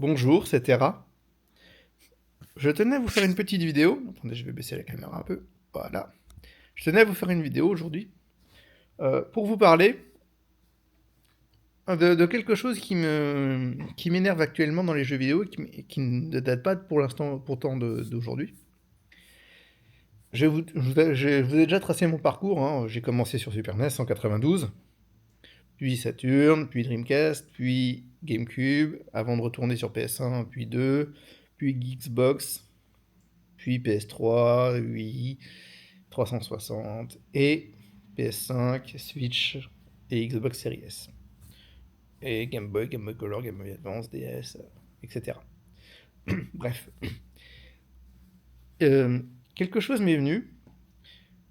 Bonjour, c'est Terra. Je tenais à vous faire une petite vidéo. Attendez, je vais baisser la caméra un peu. Voilà. Je tenais à vous faire une vidéo aujourd'hui pour vous parler de quelque chose qui m'énerve actuellement dans les jeux vidéo et qui ne date pas pour l'instant pourtant d'aujourd'hui. Je vous ai déjà tracé mon parcours, hein. J'ai commencé sur Super NES en 92, puis Saturn, puis Dreamcast, puis GameCube, avant de retourner sur PS1, puis 2, puis Xbox, puis PS3, Wii, 360 et PS5, Switch et Xbox Series S. Et Game Boy, Game Boy Color, Game Boy Advance, DS, etc. Bref. Euh, Quelque chose m'est venu.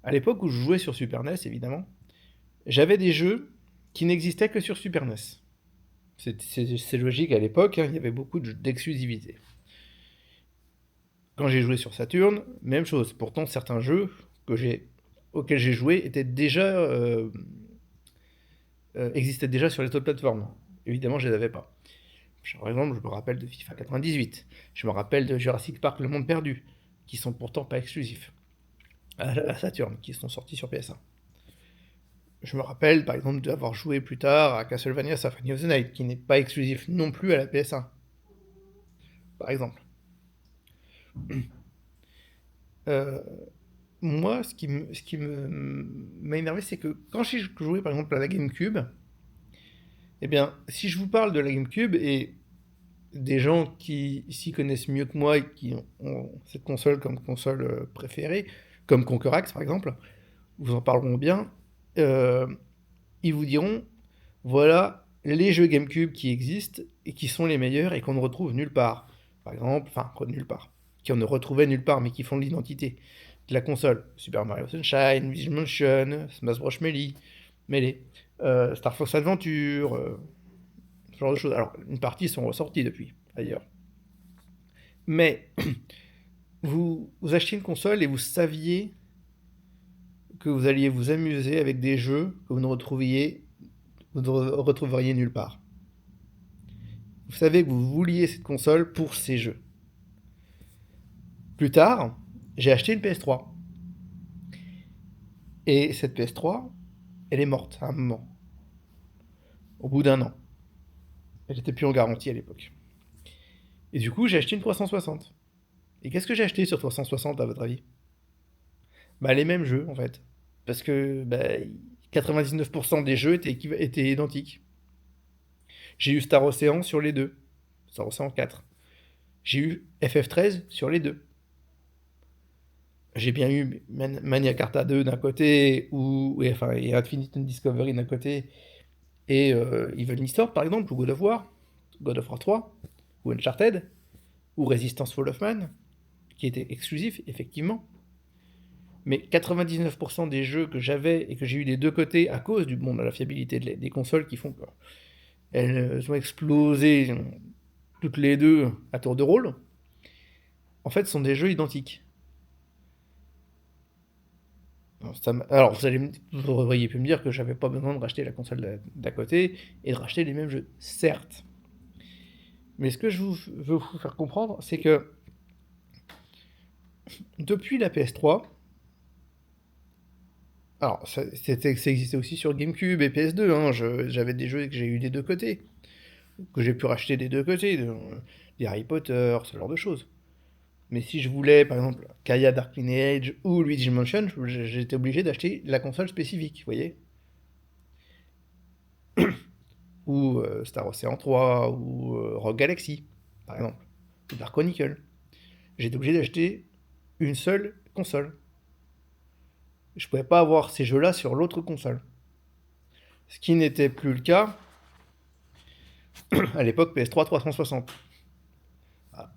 À l'époque où je jouais sur Super NES, évidemment, j'avais des jeux qui n'existaient que sur Super NES. C'est logique à l'époque, hein, il y avait beaucoup d'exclusivité. Quand j'ai joué sur Saturn, même chose. Pourtant, certains jeux auxquels j'ai joué existaient déjà sur les autres plateformes. Évidemment, je les avais pas. Par exemple, je me rappelle de FIFA 98. Je me rappelle de Jurassic Park Le Monde Perdu, qui sont pourtant pas exclusifs à Saturn, qui sont sortis sur PS1. Je me rappelle par exemple d'avoir joué plus tard à Castlevania Symphony of the Night, qui n'est pas exclusif non plus à la PS1, par exemple. Euh, Moi, ce qui m'a énervé, c'est que quand j'ai joué par exemple à la GameCube, eh bien, si je vous parle de la GameCube et des gens qui s'y connaissent mieux que moi et qui ont cette console comme console préférée, comme Conquerax par exemple, vous en parleront bien, euh, ils vous diront, voilà les jeux GameCube qui existent et qui sont les meilleurs et qu'on ne retrouve nulle part. Par exemple, enfin, nulle part, qu'on ne retrouvait nulle part mais qui font l'identité de la console. Super Mario Sunshine, Luigi's Mansion, Smash Bros. Melee, Star Fox Adventure, ce genre de choses. Alors, une partie sont ressorties depuis, ailleurs. Mais vous achetiez une console et vous saviez que vous alliez vous amuser avec des jeux que vous ne retrouveriez nulle part. Vous savez que vous vouliez cette console pour ces jeux. Plus tard, j'ai acheté une PS3. Et cette PS3, elle est morte à un moment. Au bout d'un an. Elle n'était plus en garantie à l'époque. Et du coup, j'ai acheté une 360. Et qu'est-ce que j'ai acheté sur 360 à votre avis? Bah les mêmes jeux en fait. Parce que 99% des jeux étaient identiques. J'ai eu Star Ocean sur les deux. Star Ocean 4. J'ai eu FF13 sur les deux. J'ai bien eu Mania Carta 2 d'un côté, et Infinite Discovery d'un côté, et Evil Nistor par exemple, ou God of War 3, ou Uncharted, ou Resistance Fall of Man, qui étaient exclusifs, effectivement. Mais 99% des jeux que j'avais et que j'ai eu des deux côtés à cause de la fiabilité des consoles qui font qu'elles ont explosé toutes les deux à tour de rôle, en fait, sont des jeux identiques. Alors, vous auriez pu me dire que j'avais pas besoin de racheter la console d'à côté et de racheter les mêmes jeux. Certes. Mais ce que veux vous faire comprendre, c'est que depuis la PS3, alors ça existait aussi sur GameCube et PS2, hein, j'avais des jeux que j'ai eu des deux côtés, que j'ai pu racheter des deux côtés, des Harry Potter, ce genre de choses. Mais si je voulais, par exemple, Kaya Dark Lineage ou Luigi's Mansion, j'étais obligé d'acheter la console spécifique, vous voyez? Ou Star Ocean 3, ou Rogue Galaxy, par exemple, ou Dark Chronicle. J'étais obligé d'acheter une seule console. Je pouvais pas avoir ces jeux-là sur l'autre console. Ce qui n'était plus le cas à l'époque PS3 360.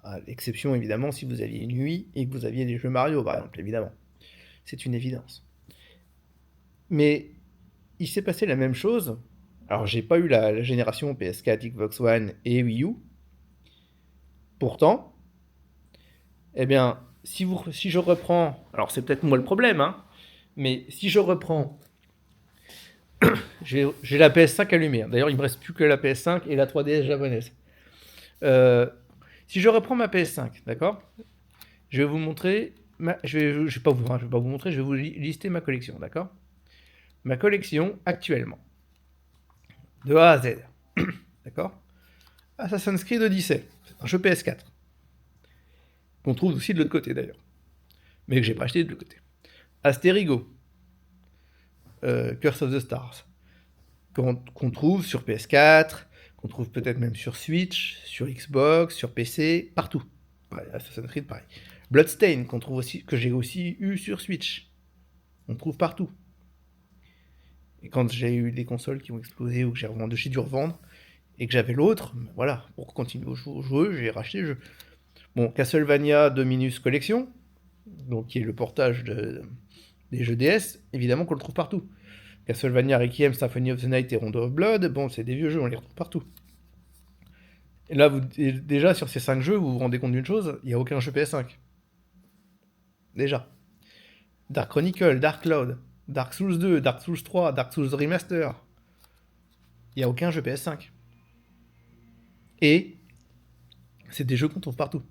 À l'exception évidemment si vous aviez une Wii et que vous aviez des jeux Mario par exemple, évidemment. C'est une évidence. Mais il s'est passé la même chose. Alors j'ai pas eu la génération PS4, Xbox One et Wii U. Pourtant, eh bien, si je reprends, alors c'est peut-être moi le problème, hein, mais si je reprends, j'ai la PS5 allumée. D'ailleurs, il me reste plus que la PS5 et la 3DS japonaise. Euh, Si je reprends ma PS5, d'accord? Je vais vous montrer, je vais pas vous, hein, je vais pas vous montrer, je vais vous lister ma collection, d'accord? Ma collection actuellement, de A à Z, d'accord? Assassin's Creed Odyssey, c'est un jeu PS4, qu'on trouve aussi de l'autre côté d'ailleurs, mais que j'ai pas acheté de l'autre côté. Asterigo, Curse of the Stars, qu'on trouve sur PS4, qu'on trouve peut-être même sur Switch, sur Xbox, sur PC, partout. Ouais, Assassin's Creed, pareil. Bloodstain, qu'on trouve aussi, que j'ai aussi eu sur Switch. On trouve partout. Et quand j'ai eu des consoles qui ont explosé ou que j'ai dû revendre et que j'avais l'autre, voilà, pour continuer au jeu, j'ai racheté le jeu. Bon, Castlevania Dominus Collection, donc qui est le portage des jeux DS, évidemment qu'on le trouve partout. Castlevania Requiem, Symphony of the Night et Rondo of Blood, bon, c'est des vieux jeux, on les retrouve partout. Et là, déjà, sur ces 5 jeux, vous vous rendez compte d'une chose, il n'y a aucun jeu PS5. Déjà. Dark Chronicle, Dark Cloud, Dark Souls 2, Dark Souls 3, Dark Souls Remaster. Il n'y a aucun jeu PS5. Et c'est des jeux qu'on trouve partout.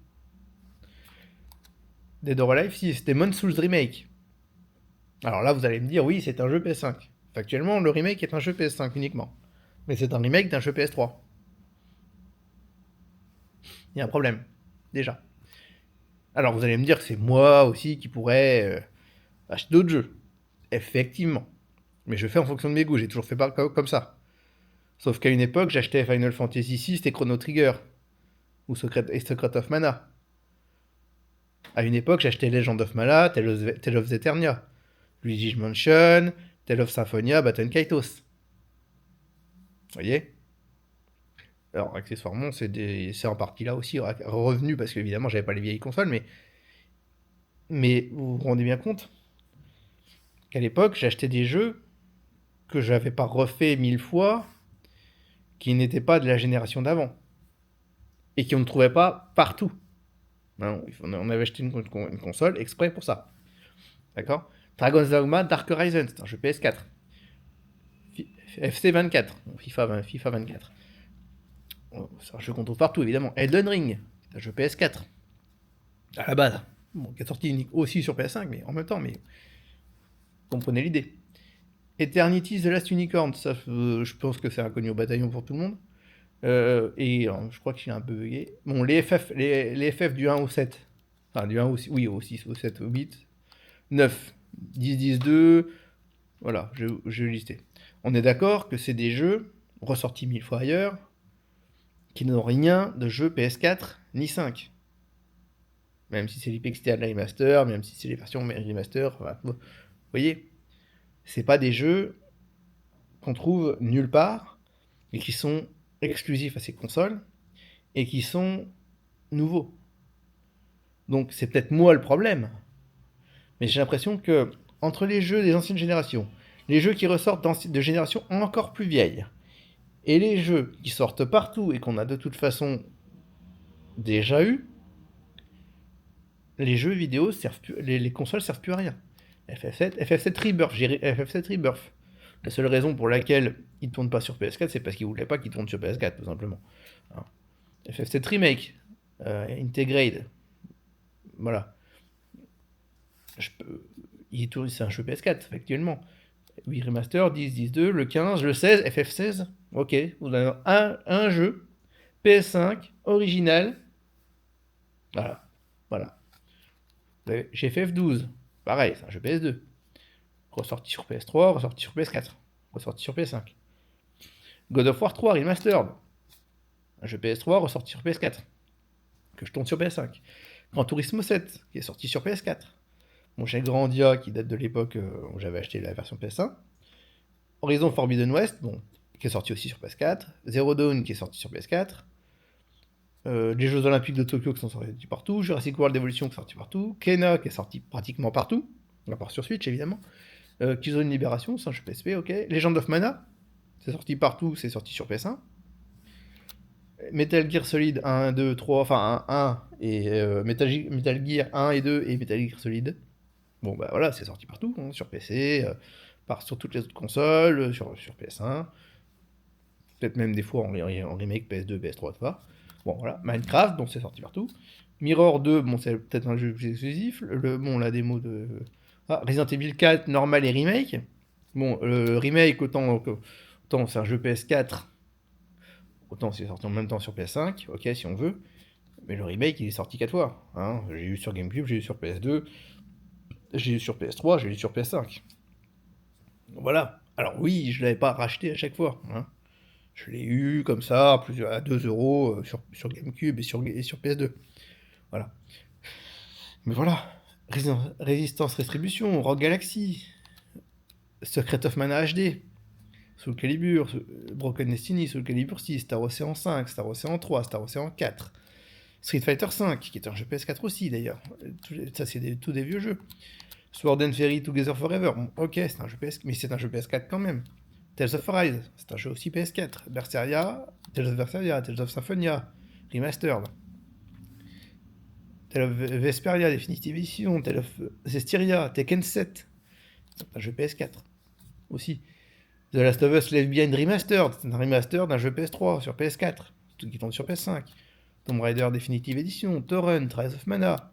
Dead or Alive 6, Demon's Souls Remake. Alors là, vous allez me dire, oui, c'est un jeu PS5. Factuellement, le remake est un jeu PS5 uniquement. Mais c'est un remake d'un jeu PS3. Il y a un problème. Déjà. Alors vous allez me dire que c'est moi aussi qui pourrais acheter d'autres jeux. Effectivement. Mais je fais en fonction de mes goûts, j'ai toujours fait pas comme ça. Sauf qu'à une époque, j'achetais Final Fantasy VI et Chrono Trigger. Ou Secret of Mana. À une époque, j'achetais Legend of Mana, Tale of Eternia, Luigi's Mansion, Tale of Symphonia, Baton Kaitos. Vous voyez? Alors, accessoirement, c'est en partie là aussi revenu, parce qu'évidemment, j'avais pas les vieilles consoles, mais vous vous rendez bien compte qu'à l'époque, j'achetais des jeux que j'avais pas refait 1000 fois, qui n'étaient pas de la génération d'avant, et qu'on ne trouvait pas partout. Non, on avait acheté une console exprès pour ça. D'accord? Dragon's Dogma Dark Horizon, c'est un jeu PS4. FC 24, FIFA 24. C'est un jeu qu'on trouve partout, évidemment. Elden Ring, c'est un jeu PS4. À la base. Bon, qui est sorti aussi sur PS5, mais en même temps, mais vous comprenez l'idée. Eternity The Last Unicorn, ça, je pense que c'est inconnu au bataillon pour tout le monde. Je crois que je suis un peu bugué. Bon, les FF du 1 au 7. Enfin, du 1 au 6, oui, au 6, au 7, au 8. 9, 10, 10, 2. Voilà, je vais lister. On est d'accord que c'est des jeux ressortis 1000 fois ailleurs, qui n'ont rien de jeu PS4 ni 5. Même si c'est l'IPXT Remaster, même si c'est les versions remaster, voilà. Vous voyez, c'est pas des jeux qu'on trouve nulle part et qui sont exclusifs à ces consoles et qui sont nouveaux. Donc c'est peut-être moi le problème, mais j'ai l'impression que entre les jeux des anciennes générations, les jeux qui ressortent de générations encore plus vieilles, et les jeux qui sortent partout et qu'on a de toute façon déjà eu, les jeux vidéo servent plus, les consoles servent plus à rien. FF7 Rebirth, j'ai FF7 Rebirth. La seule raison pour laquelle il ne tourne pas sur PS4, c'est parce qu'il voulait pas qu'il tourne sur PS4, tout simplement. Hein. FF7 Remake, Integrate, voilà. Je peux... C'est un jeu PS4, actuellement. 8 remaster, 10, 10, 2, le 15, le 16, FF16. Ok, vous avez un jeu PS5 original. Voilà. Voilà. J'ai FF12. Pareil, c'est un jeu PS2. Ressorti sur PS3, ressorti sur PS4, ressorti sur PS5. God of War 3 Remastered. Un jeu PS3 ressorti sur PS4. Que je tourne sur PS5. Gran Turismo 7, qui est sorti sur PS4. Mon cher Grandia, qui date de l'époque où j'avais acheté la version PS1. Horizon Forbidden West, bon, qui est sorti aussi sur PS4. Zero Dawn, qui est sorti sur PS4. Les Jeux Olympiques de Tokyo qui sont sortis partout. Jurassic World Evolution qui est sorti partout. Kena qui est sorti pratiquement partout. À part sur Switch, évidemment. Killzone Libération, c'est un jeu PSP, ok. Legend of Mana, c'est sorti partout, c'est sorti sur PS1. Metal Gear Solid 1, 2, 3, enfin 1 et Metal Gear 1 et 2 et Metal Gear Solid. Bon bah voilà, c'est sorti partout, hein, sur PC, sur toutes les autres consoles, sur PS1. Peut-être même des fois en remake PS2, PS3, tout ça. Bon, voilà. Minecraft, bon, c'est sorti partout. Mirror 2, bon, c'est peut-être un jeu exclusif. Bon, la démo de... Ah, Resident Evil 4, normal et remake. Bon, remake, autant c'est un jeu PS4, autant c'est sorti en même temps sur PS5, ok, si on veut. Mais le remake, il est sorti 4 fois. Hein. J'ai eu sur GameCube, j'ai eu sur PS2, j'ai eu sur PS3, j'ai eu sur PS5. Voilà. Alors oui, je l'avais pas racheté à chaque fois. Hein. Je l'ai eu comme ça, à 2 euros sur GameCube et sur PS2. Voilà. Mais voilà. Résistance Rétribution, Rogue Galaxy, Secret of Mana HD, Soul Calibur, Broken Destiny, Soul Calibur 6, Star Ocean 5, Star Ocean 3, Star Ocean 4, Street Fighter 5, qui est un jeu PS4 aussi d'ailleurs. Ça, c'est tous des vieux jeux. Sword and Fairy Together Forever, bon, ok, c'est un jeu PS, mais c'est un jeu PS4 quand même. Tales of Arise, c'est un jeu aussi PS4. Berseria, Tales of Symphonia, Remastered. Tales of Vesperia, Definitive Edition, Tales of Zestiria, Tekken 7, c'est un jeu PS4 aussi. The Last of Us Left Behind Remastered, c'est un remaster d'un jeu PS3 sur PS4, tout qui tourne sur PS5. Tomb Raider Definitive Edition, Torrent, Rise of Mana,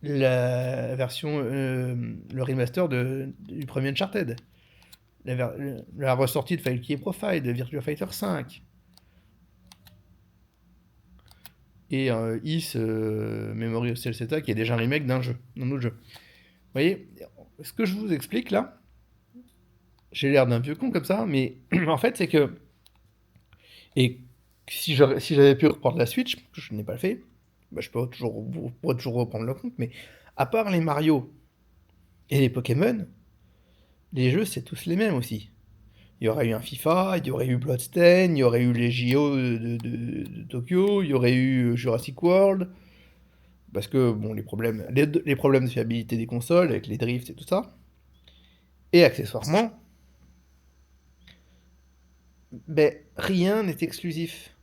la version, le remaster du premier Uncharted, la ressortie de Valkyrie Profile, de Virtua Fighter 5, et Is Memory of Celceta, qui est déjà un remake d'un autre jeu. Vous voyez, ce que je vous explique là, j'ai l'air d'un vieux con comme ça, mais en fait, c'est que. Et si j'avais pu reprendre la Switch, que je n'ai pas fait, bah, je pourrais toujours reprendre le compte, mais à part les Mario et les Pokémon, les jeux, c'est tous les mêmes aussi. Il y aurait eu un FIFA, il y aurait eu Bloodstain, il y aurait eu les JO de Tokyo, il y aurait eu Jurassic World, parce que, bon, les problèmes de fiabilité des consoles, avec les drifts et tout ça, et accessoirement, ben, rien n'est exclusif.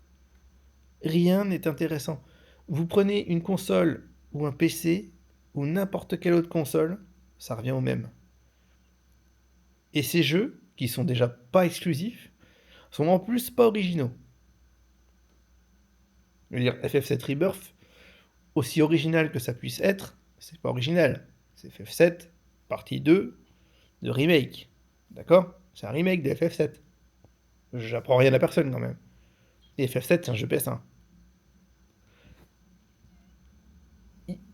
Rien n'est intéressant. Vous prenez une console ou un PC ou n'importe quelle autre console, ça revient au même. Et ces jeux, qui sont déjà pas exclusifs, sont en plus pas originaux. Je veux dire, FF7 Rebirth, aussi original que ça puisse être, c'est pas original. C'est FF7, partie 2, de remake. D'accord? C'est un remake de FF7. J'apprends rien à personne quand même. Et FF7, c'est un jeu PS1.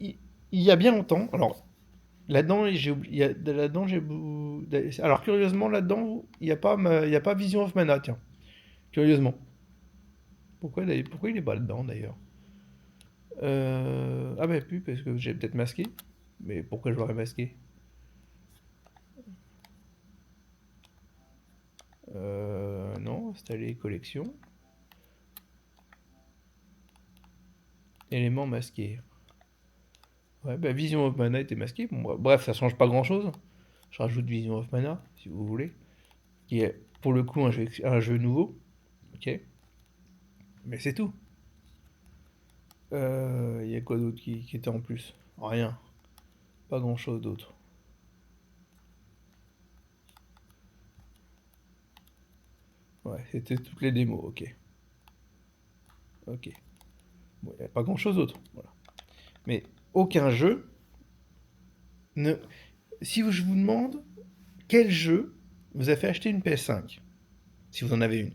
Il y a bien longtemps, alors là-dedans, j'ai oublié, là-dedans, alors curieusement, là-dedans, il y a pas Vision of Mana, tiens. Curieusement. Pourquoi il est pas dedans d'ailleurs? Ah bah plus, parce que j'ai peut-être masqué. Mais pourquoi je l'aurais masqué? Non, installer collection. Éléments masqués. Ouais, bah Vision of Mana était masqué. Bon, bref, ça change pas grand-chose. Je rajoute Vision of Mana, si vous voulez. Qui est pour le coup un jeu nouveau. Ok. Mais c'est tout. Il y a quoi d'autre qui était en plus? Rien. Pas grand-chose d'autre. Ouais, c'était toutes les démos, ok. Ok. Bon, y a pas grand-chose d'autre. Voilà. Mais aucun jeu ne. Si je vous demande quel jeu vous a fait acheter une PS5, si vous en avez une.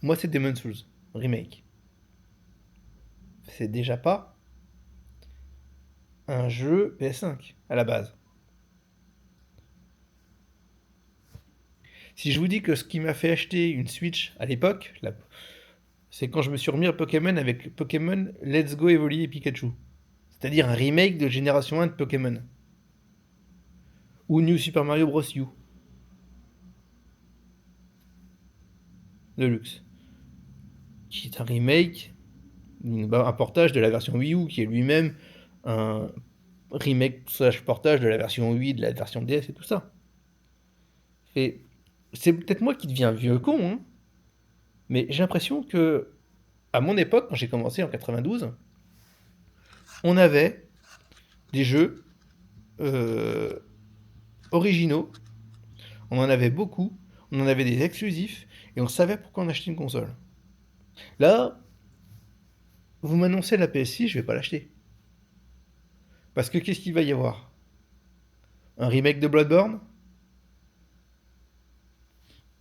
Moi, c'est Demon's Souls Remake. C'est déjà pas un jeu PS5 à la base. Si je vous dis que ce qui m'a fait acheter une Switch à l'époque, c'est quand je me suis remis à Pokémon avec Pokémon Let's Go Evoli et Pikachu. C'est-à-dire un remake de Génération 1 de Pokémon. Ou New Super Mario Bros. U. Deluxe. Qui est un remake, un portage de la version Wii U, qui est lui-même un remake slash portage de la version Wii, de la version DS et tout ça. Et c'est peut-être moi qui deviens vieux con, hein, mais j'ai l'impression que, à mon époque, quand j'ai commencé en 92, on avait des jeux euh, originaux, on en avait beaucoup, on en avait des exclusifs, et on savait pourquoi on achetait une console. Là, vous m'annoncez la PS6, je vais pas l'acheter. Parce que qu'est-ce qu'il va y avoir? Un remake de Bloodborne?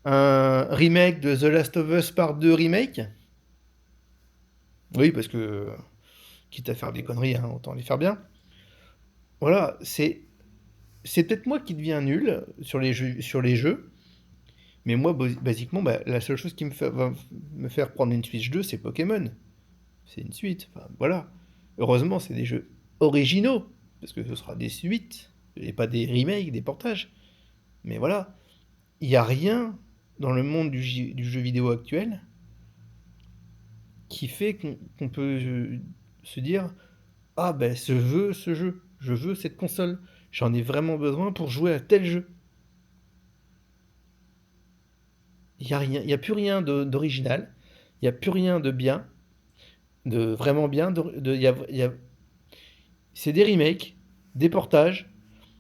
Un remake de The Last of Us Part 2 Remake? Oui, parce que, quitte à faire des conneries, hein, autant les faire bien. Voilà, c'est peut-être moi qui deviens nul sur les jeux, mais moi, basiquement, bah, la seule chose qui va me faire prendre une Switch 2, c'est Pokémon. C'est une suite. Enfin, voilà. Heureusement, c'est des jeux originaux, parce que ce sera des suites, et pas des remakes, des portages. Mais voilà, il n'y a rien dans le monde du jeu vidéo actuel qui fait qu'on peut se dire, ah ben je veux ce jeu, je veux cette console, j'en ai vraiment besoin pour jouer à tel jeu. Il n'y a rien, il y a plus rien d'original, il n'y a plus rien de bien, de vraiment bien. C'est des remakes, des portages,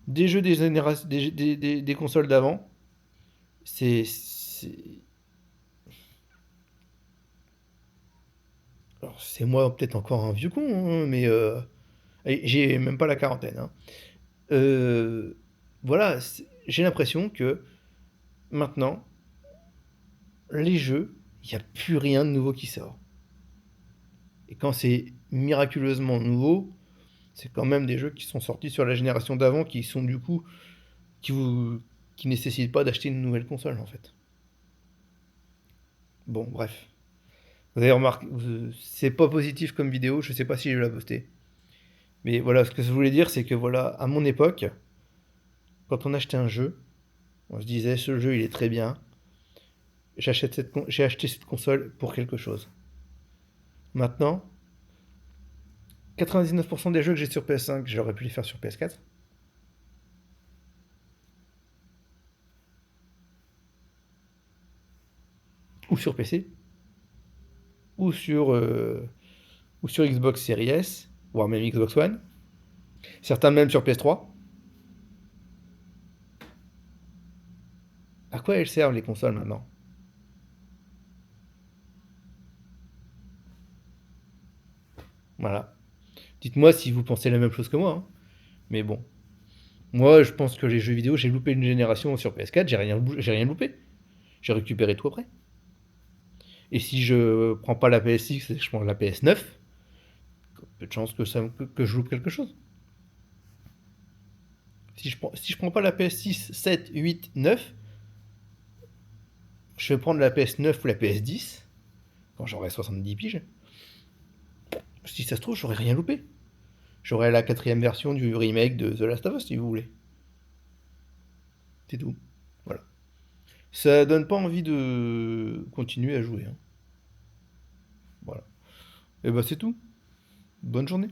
des jeux des consoles d'avant. C'est alors, c'est moi peut-être encore un vieux con, hein, mais et j'ai même pas la quarantaine, hein. Euh, voilà, j'ai l'impression que maintenant, les jeux, il n'y a plus rien de nouveau qui sort. Et quand c'est miraculeusement nouveau, c'est quand même des jeux qui sont sortis sur la génération d'avant, qui sont du coup, qui vous, qui nécessitent pas d'acheter une nouvelle console en fait. Bon, bref. Vous avez remarqué, c'est pas positif comme vidéo, je sais pas si je vais la poster. Mais voilà, ce que je voulais dire, c'est que voilà, à mon époque, quand on achetait un jeu, on se disait ce jeu il est très bien, j'ai acheté cette console pour quelque chose. Maintenant, 99% des jeux que j'ai sur PS5, j'aurais pu les faire sur PS4 ou sur PC ou sur ou sur Xbox Series S, voire même Xbox One. Certains même sur PS3. À quoi elles servent les consoles maintenant? Voilà. Dites-moi si vous pensez la même chose que moi, hein. Mais bon, moi je pense que les jeux vidéo, j'ai loupé une génération sur PS4, j'ai rien loupé. J'ai récupéré tout après. Et si je prends pas la PS6 et que je prends la PS9, peu de chances que je loupe quelque chose. Si je prends pas la PS6, 7, 8, 9, je vais prendre la PS9 ou la PS10 quand j'aurai 70 piges. Si ça se trouve, j'aurais rien loupé. J'aurai la quatrième version du remake de The Last of Us, si vous voulez. C'est tout. Voilà. Ça donne pas envie de continuer à jouer, hein. Voilà. Et bah c'est tout. Bonne journée.